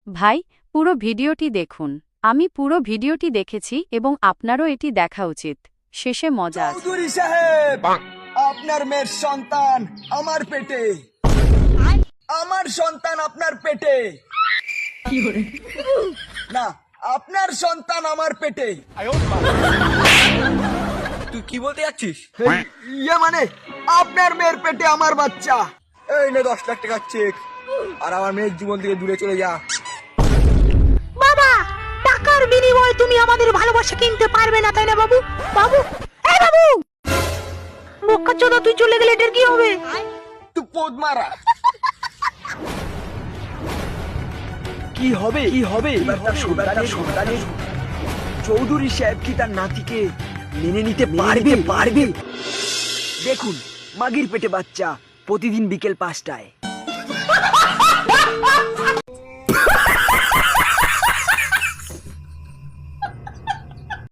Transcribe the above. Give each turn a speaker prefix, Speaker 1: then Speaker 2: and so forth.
Speaker 1: ভাই, পুরো ভিডিওটি দেখুন। আমি পুরো ভিডিওটি দেখেছি এবং আপনারও এটি দেখা উচিত। শেষে মজা আছে।
Speaker 2: চৌধুরী সাহেব, আপনার মেয়ের সন্তান আমার পেটে। আমার সন্তান আপনার পেটে না, আপনার সন্তান আমার পেটে।
Speaker 3: তুই কি বলতে যাচ্ছিস?
Speaker 2: ইয়ে মানে আপনার মেয়ের পেটে আমার বাচ্চা। এই নে 10 লাখ টাকার চেক, আর আমার মেয়ের জীবন থেকে দূরে চলে যা।
Speaker 4: বাবা, টাকার বিনিময়ে তুমি আমাদের ভালোবাসা কিনতে পারবে না, তাই না বাবু? বাবু, এই বাবু, বোকা চোদা, তুই চলে গেলে এটার কি হবে?
Speaker 2: তুই পোদ মারা।
Speaker 3: কি হবে কি হবে? এবার তার সন্তানের চৌধুরী সাহেব কি তার নাতিকে মেনে নিতে পারবে? দেখুন, মাগির পেটে বাচ্চা, প্রতিদিন বিকেল 5টায়।